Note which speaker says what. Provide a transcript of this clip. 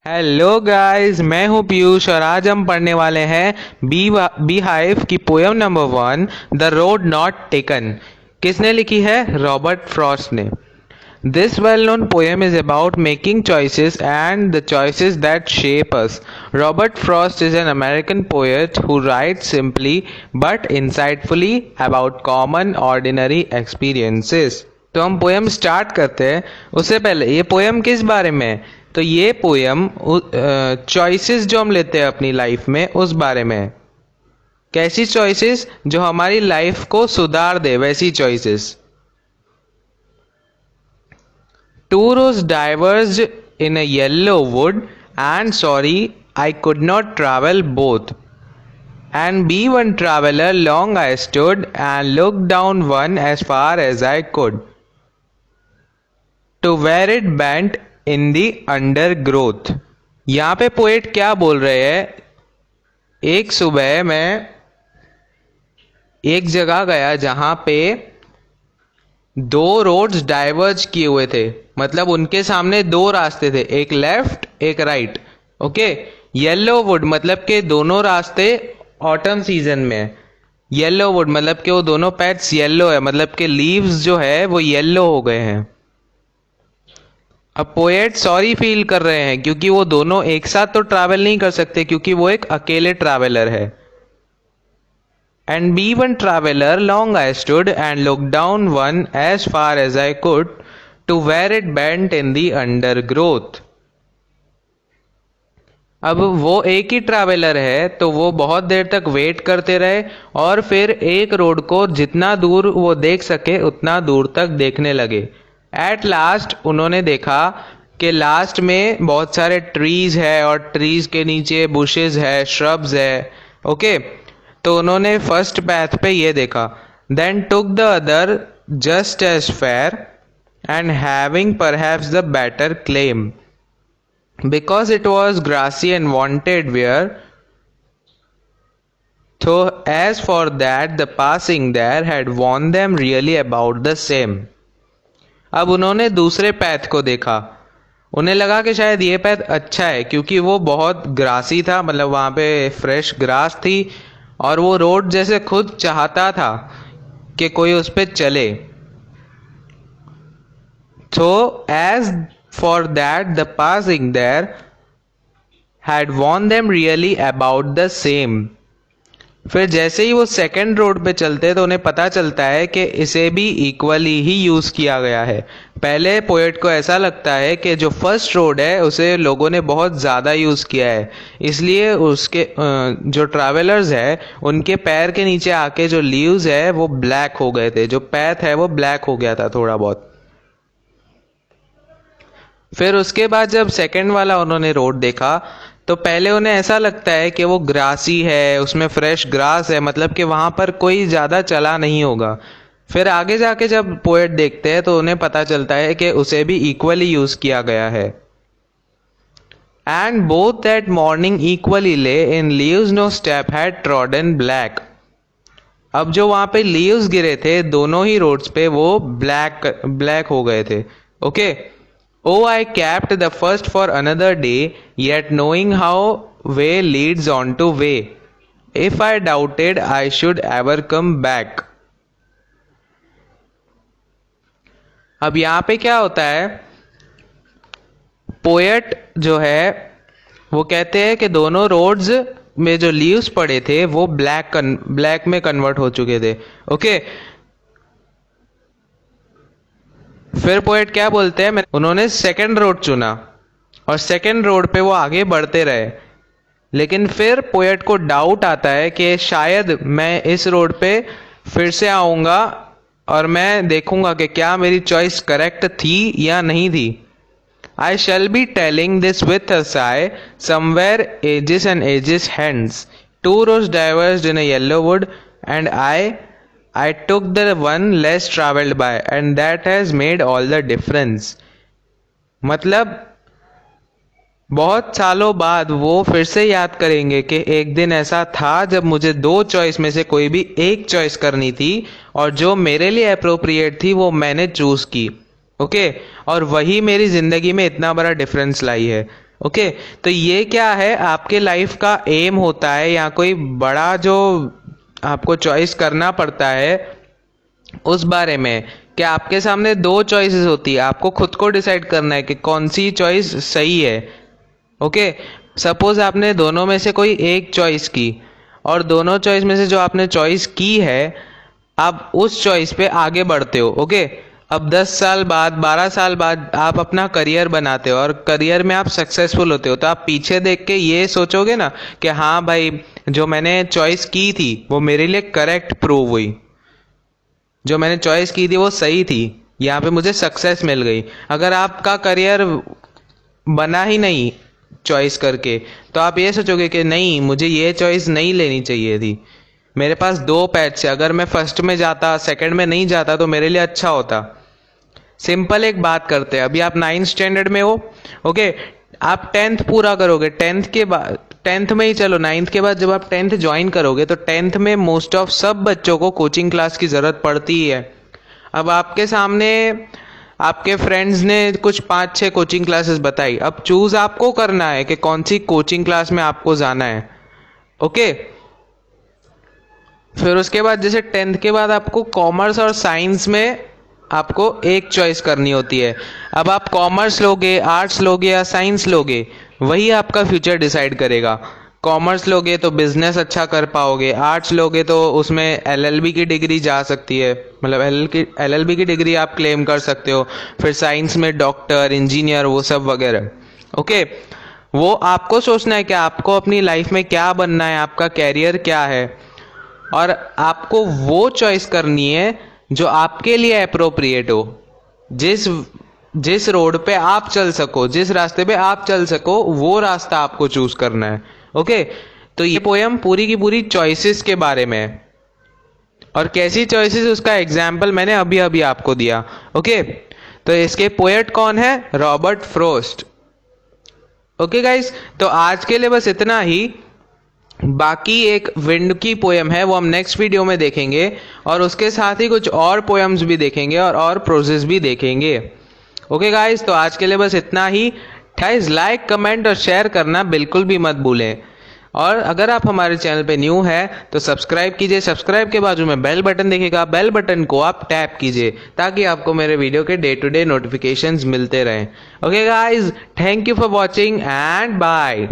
Speaker 1: Hello guys, मैं हूं पीयूष और आज हम पढ़ने वाले हैं बी हाइव की poem number 1 the road not taken. किसने लिखी है? रॉबर्ट फ्रॉस्ट ने। This well known poem is about making choices and the choices that shape us. Robert Frost is an American poet who writes simply but insightfully about common ordinary experiences. तो हम poem start करते हैं। उससे पहले ये poem किस बारे में है? तो ये पोयम चॉइसेस जो हम लेते हैं अपनी लाइफ में उस बारे में है। कैसी चॉइसेस? जो हमारी लाइफ को सुधार दे, वैसी choices. Two roads diverged in a yellow wood, and sorry, I could not travel both. And be one traveler long I stood, and looked down one as far as I could, to where it bent in the undergrowth. यहाँ पे poet क्या बोल रहे हैं? एक सुबह मैं एक जगह गया जहाँ पे दो रोड्स डाइवर्ज किए हुए थे, मतलब उनके सामने दो रास्ते थे, एक लेफ्ट एक राइट। ओके। येलो वुड मतलब के दोनों रास्ते ऑटम सीजन में है। येलो वुड मतलब कि वो दोनों पैथ्स येलो है, मतलब के लीव्स जो है वो येलो हो गए हैं। अब पोएट सॉरी फील कर रहे हैं क्योंकि वो दोनों एक साथ तो ट्रैवल नहीं कर सकते, क्योंकि वो एक अकेले ट्रैवलर है। And be one traveler long I stood, and looked down one as far as I could, to where it bent in the undergrowth. अब वो एक ही ट्रैवलर है तो वो बहुत देर तक वेट करते रहे और फिर एक रोड को जितना दूर वो देख सके उतना दूर तक देखने लगे। एट लास्ट उन्होंने देखा कि लास्ट में बहुत सारे ट्रीज है और ट्रीज के नीचे बुशेस है, श्रब्स है। ओके। तो उन्होंने फर्स्ट पैथ पे ये देखा। Then took the other just as fair and having perhaps the better claim, because it was grassy and wanted wear. So as for that, the passing there had warned them really about the same. अब उन्होंने दूसरे path को देखा। उन्हें लगा कि शायद ये पैथ अच्छा है क्योंकि वो बहुत ग्रासी था, मतलब वहाँ पे फ्रेश ग्रास थी और वो रोड जैसे खुद चाहता था कि कोई उस पर चले। So as for that, the passing there had warned them really about the same. फिर जैसे ही वो सेकेंड रोड पे चलते तो उन्हें पता चलता है कि इसे भी इक्वली ही यूज़ किया गया है। पहले पोएट को ऐसा लगता है कि जो फर्स्ट रोड है उसे लोगों ने बहुत ज़्यादा यूज़ किया है, इसलिए उसके जो ट्रैवलर्स है उनके पैर के नीचे आके जो लीव्स है वो ब्लैक हो गए थे, जो पैथ है वो ब्लैक हो गया था थोड़ा बहुत। फिर उसके बाद जब सेकंड वाला उन्होंने रोड देखा तो पहले उन्हें ऐसा लगता है कि वो ग्रासी है, उसमें फ्रेश ग्रास है, मतलब कि वहाँ पर कोई ज़्यादा चला नहीं होगा। फिर आगे जाके जब पोएट देखते हैं तो उन्हें पता चलता है कि उसे भी इक्वली यूज़ किया गया है। And both that morning equally lay in leaves no step had trodden black. अब जो वहाँ पे लीव्स गिरे थे दोनों ही रोड्स पे वो ब्लैक हो गए थे। Okay. Oh, I kept the first for another day, yet knowing how way leads on to way. If I doubted I should ever come back. अब यहाँ पे क्या होता है? पोएट जो है वो कहते हैं कि दोनों रोड्स में जो लीव्स पड़े थे वो ब्लैक में कन्वर्ट हो चुके थे। ओके। फिर पोएट क्या बोलते हैं, उन्होंने सेकंड रोड चुना और सेकंड रोड पे वो आगे बढ़ते रहे, लेकिन फिर पोएट को डाउट आता है कि शायद मैं इस रोड पे फिर से आऊँगा और मैं देखूँगा कि क्या मेरी चॉइस करेक्ट थी या नहीं थी। I shall be telling this with a sigh somewhere ages and ages hence, two roads diverged in a yellow wood and I took the one less traveled by, and that has made all the difference. मतलब बहुत सालों बाद वो फिर से याद करेंगे कि एक दिन ऐसा था जब मुझे दो चॉइस में से कोई भी एक चॉइस करनी थी और जो मेरे लिए अप्रोप्रिएट थी वो मैंने चूज की। ओके। और वही मेरी जिंदगी में इतना बड़ा डिफरेंस लाई है। ओके, तो ये क्या है, आपके लाइफ का एम होता है या कोई बड़ा जो आपको चॉइस करना पड़ता है उस बारे में, कि आपके सामने दो चॉइसेस होती है, आपको खुद को डिसाइड करना है कि कौन सी चॉइस सही है। ओके, सपोज आपने दोनों में से कोई एक चॉइस की, और दोनों चॉइस में से जो आपने चॉइस की है आप उस चॉइस पे आगे बढ़ते हो। ओके, अब 10 साल बाद 12 साल बाद आप अपना करियर बनाते हो और करियर में आप सक्सेसफुल होते हो, तो आप पीछे देख के ये सोचोगे ना कि हाँ भाई, जो मैंने चॉइस की थी वो मेरे लिए करेक्ट प्रूव हुई, जो मैंने चॉइस की थी वो सही थी, यहाँ पे मुझे सक्सेस मिल गई। अगर आपका करियर बना ही नहीं चॉइस करके, तो आप ये सोचोगे कि नहीं, मुझे ये चॉइस नहीं लेनी चाहिए थी, मेरे पास दो पैच है, अगर मैं फर्स्ट में जाता सेकंड में नहीं जाता तो मेरे लिए अच्छा होता। सिंपल एक बात करते हैं, अभी आप 9th स्टैंडर्ड में हो। ओके, आप 10th पूरा करोगे, 10th के बाद 10th में ही चलो, 9th के बाद जब आप 10th ज्वाइन करोगे तो 10th में मोस्ट ऑफ सब बच्चों को कोचिंग क्लास की ज़रूरत पड़ती ही है। अब आपके सामने आपके फ्रेंड्स ने कुछ 5-6 कोचिंग क्लासेस बताई, अब चूज आपको करना है कि कौन सी कोचिंग क्लास में आपको जाना है। ओके, फिर उसके बाद जैसे 10th के बाद आपको कॉमर्स और साइंस में आपको एक चॉइस करनी होती है। अब आप कॉमर्स लोगे, आर्ट्स लोगे या साइंस लोगे, वही आपका फ्यूचर डिसाइड करेगा। कॉमर्स लोगे तो बिजनेस अच्छा कर पाओगे, आर्ट्स लोगे तो उसमें एलएलबी की डिग्री जा सकती है, मतलब एलएलबी की डिग्री आप क्लेम कर सकते हो। फिर साइंस में डॉक्टर, इंजीनियर, वो सब वगैरह। ओके, वो आपको सोचना है कि आपको अपनी लाइफ में क्या बनना है, आपका कैरियर क्या है, और आपको वो चॉइस करनी है जो आपके लिए अप्रोप्रिएट हो, जिस जिस रोड पे आप चल सको, जिस रास्ते पे आप चल सको, वो रास्ता आपको चूज करना है। ओके, तो ये पोयम पूरी की पूरी चॉइसेस के बारे में है, और कैसी चॉइसेस उसका एग्जाम्पल मैंने अभी अभी आपको दिया। ओके, तो इसके पोएट कौन है? Robert frost. ओके गाइस, तो आज के लिए बस इतना ही। बाकी एक विंड की पोयम है, वो हम नेक्स्ट वीडियो में देखेंगे, और उसके साथ ही कुछ और पोयम्स भी देखेंगे और प्रोसेस भी देखेंगे। ओके गाइस, तो आज के लिए बस इतना ही। गाइस, लाइक, कमेंट और शेयर करना बिल्कुल भी मत भूलें, और अगर आप हमारे चैनल पे न्यू है तो सब्सक्राइब कीजिए। सब्सक्राइब के बाजू में बेल बटन दिखेगा, बेल बटन को आप टैप कीजिए ताकि आपको मेरे वीडियो के डे टू डे नोटिफिकेशंस मिलते रहें। Okay guys, thank you for watching and bye.